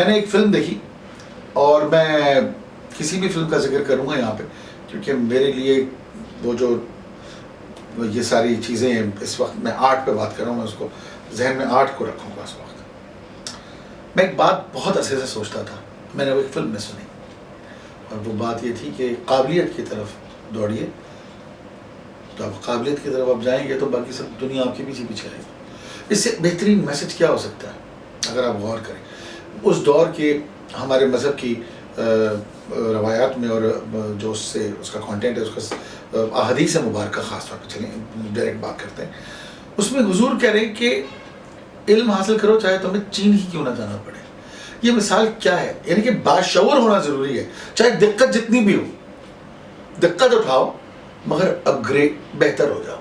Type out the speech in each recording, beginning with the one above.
میں نے ایک فلم دیکھی اور میں کسی بھی فلم کا ذکر کروں گا یہاں پہ کیونکہ میرے لیے وہ جو یہ ساری چیزیں اس وقت میں آرٹ پہ بات کر رہا ہوں، میں اس کو ذہن میں آرٹ کو رکھوں گا اس وقت. میں ایک بات بہت عرصے سے سوچتا تھا، میں نے وہ ایک فلم میں سنی اور وہ بات یہ تھی کہ قابلیت کی طرف دوڑیے، تو آپ قابلیت کی طرف آپ جائیں گے تو باقی سب دنیا آپ کے پیچھے پیچھے آئے گی. اس سے بہترین میسج کیا ہو سکتا ہے اگر آپ غور کریں؟ اس دور کے ہمارے مذہب کی روایات میں اور جو اس کا کانٹینٹ ہے، اس کا احادیث مبارکہ خاص طور پہ چلیں ڈائریکٹ بات کرتے ہیں، اس میں حضور کہہ رہے ہیں کہ علم حاصل کرو چاہے تمہیں چین ہی کیوں نہ جانا پڑے. یہ مثال کیا ہے؟ یعنی کہ باشعور ہونا ضروری ہے، چاہے دقت جتنی بھی ہو، دقت اٹھاؤ مگر اپ گریڈ بہتر ہو جاؤ.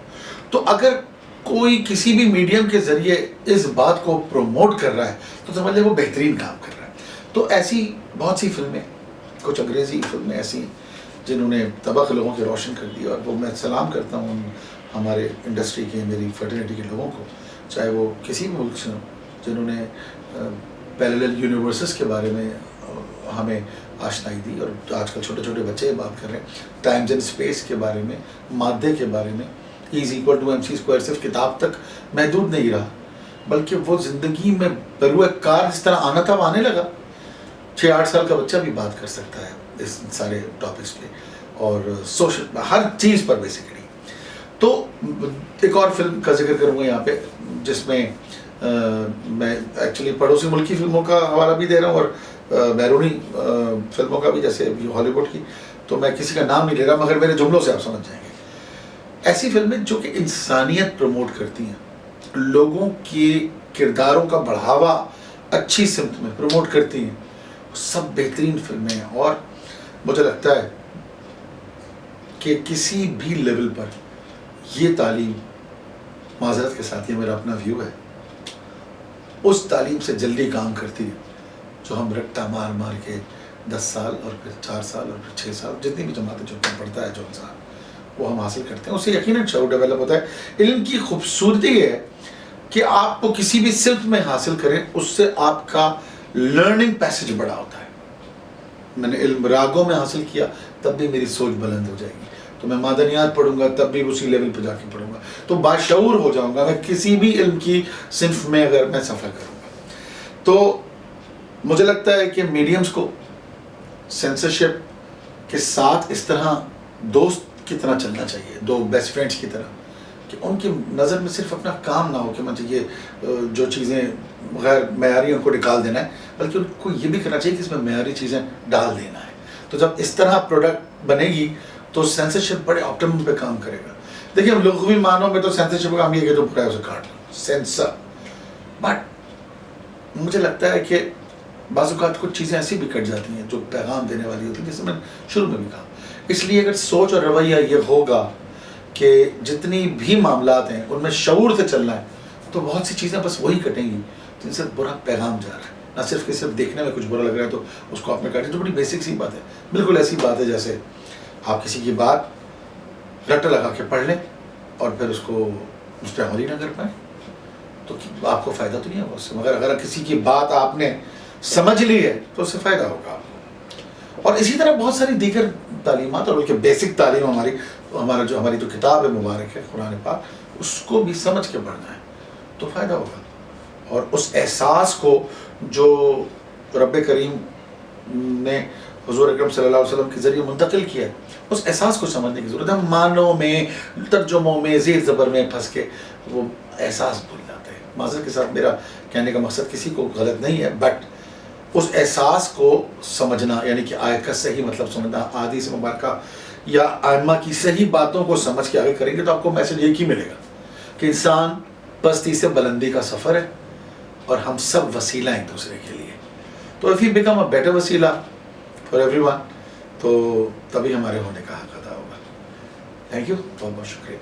تو اگر کوئی کسی بھی میڈیم کے ذریعے اس بات کو پروموٹ کر رہا ہے تو سمجھ لیں وہ بہترین کام کر رہا ہے. تو ایسی بہت سی فلمیں، کچھ انگریزی فلمیں ایسی ہیں جنہوں نے طبق لوگوں کی روشن کر دی، اور وہ میں سلام کرتا ہوں ہمارے انڈسٹری کے، میری فرٹرنیٹی کے لوگوں کو، چاہے وہ کسی بھی ملک سے ہوں، جنہوں نے پیرلل یونیورسز کے بارے میں ہمیں آشنائی دی. اور آج کل چھوٹے چھوٹے بچے بات کر رہے ہیں ٹائمز اینڈ اسپیس کے بارے میں، مادے کے بارے میں. E=mc² صرف کتاب تک محدود نہیں رہا بلکہ وہ زندگی میں بروئے کار جس طرح آنا تھا وہ آنے لگا. 6-8 سال کا بچہ بھی بات کر سکتا ہے اس سارے ٹاپکس پہ اور سوشل ہر چیز پر بیسیکلی. تو ایک اور فلم کا ذکر کروں گا یہاں پہ جس میں میں ایکچولی پڑوسی ملکی فلموں کا حوالہ بھی دے رہا ہوں اور بیرونی فلموں کا بھی، جیسے ہالی ووڈ کی. تو میں کسی کا نام نہیں لے رہا مگر میرے جملوں سے آپ سمجھ جائیں گے. ایسی فلمیں جو کہ انسانیت پروموٹ کرتی ہیں، لوگوں کے کرداروں کا بڑھاوا اچھی سمت میں پروموٹ کرتی ہیں، سب بہترین فلمیں ہیں. اور مجھے لگتا ہے کہ کسی بھی لیول پر یہ تعلیم، معذرت کے ساتھ یہ میرا اپنا ویو ہے، اس تعلیم سے جلدی کام کرتی ہے جو ہم رٹا مار مار کے 10 سال اور پھر 4 سال اور پھر 6 سال جتنی بھی جماعتیں جو پڑھتا ہے جو انسان وہ ہم حاصل کرتے ہیں، اس سے یقیناً شعور ڈیولپ ہوتا ہے. علم کی خوبصورتی ہے کہ آپ کو کسی بھی سمت میں حاصل کریں، اس سے آپ کا لرننگ پیسج بڑا ہوتا ہے. میں نے علم راگوں میں حاصل کیا تب بھی میری سوچ بلند ہو جائے گی، تو میں معدنیات پڑھوں گا تب بھی اسی لیول پہ جا کے پڑھوں گا تو باشعور ہو جاؤں گا. میں کسی بھی علم کی صنف میں اگر میں سفر کروں گا تو مجھے لگتا ہے کہ میڈیمز کو سینسرشپ کے ساتھ اس طرح دوست کی طرح چلنا چاہیے، دو بیسٹ فرینڈس کی طرح، کہ ان کی نظر میں صرف اپنا کام نہ ہو کہ مجھے یہ جو چیزیں غیر معیاری ان کو نکال دینا ہے، بلکہ ان کو یہ بھی کرنا چاہیے کہ اس میں معیاری چیزیں ڈال دینا ہے. تو جب اس طرح پروڈکٹ بنے گی تو سینسرشپ بڑے آپٹیمم پہ کام کرے گا. دیکھیے ہم لغوی معنوں میں تو سینسرشپ کا ہم یہ کہ جو برا ہے اسے کاٹ لو، سینسر. بٹ مجھے لگتا ہے کہ بعض اوقات کچھ چیزیں ایسی بھی کٹ جاتی ہیں جو پیغام دینے والی ہوتی ہیں، جیسے میں شروع میں بھی کہا. اس لیے اگر سوچ اور رویہ یہ ہوگا کہ جتنی بھی معاملات ہیں ان میں شعور سے چلنا ہے تو بہت سی چیزیں بس وہی کٹیں گی جن سے برا پیغام جا رہا ہے. نہ صرف کہ صرف دیکھنے میں کچھ برا لگ رہا ہے تو اس کو آپ نے کاٹیں، جو بڑی بیسک سی بات ہے. بالکل ایسی بات ہے جیسے آپ کسی کی بات رٹ لگا کے پڑھ لیں اور پھر اس کو اس پہ عمل ہی نہ کر پائیں تو آپ کو فائدہ تو نہیں ہوگا اس سے، مگر اگر کسی کی بات آپ نے سمجھ لی ہے تو اس سے فائدہ ہوگا آپ کو. اور اسی طرح بہت ساری دیگر تعلیمات، اور بلکہ بیسک تعلیم ہماری جو کتاب ہے مبارک ہے قرآن پاک، اس کو بھی سمجھ کے پڑھنا ہے تو فائدہ ہوگا. اور اس احساس کو جو رب کریم نے حضور اکرم صلی اللہ علیہ وسلم کے ذریعے منتقل کیا ہے، اس احساس کو سمجھنے کی ضرورت ہے. ہم معنوں میں، ترجموں میں، زیر زبر میں پھنس کے وہ احساس بھول جاتے ہیں. معذرت کے ساتھ میرا کہنے کا مقصد کسی کو غلط نہیں ہے، بٹ اس احساس کو سمجھنا، یعنی کہ آیت کا صحیح مطلب سمجھنا، احادیث مبارکہ یا ائمہ کی صحیح باتوں کو سمجھ کے آگے کریں گے تو آپ کو میسج ایک ہی ملے گا کہ انسان پستی سے بلندی کا سفر ہے اور ہم سب وسیلہ ایک دوسرے کے لیے. تو if we become a better وسیلہ for everyone تو تبھی ہمارے ہونے کا حق ادا ہوگا. تھینک یو، بہت بہت شکریہ.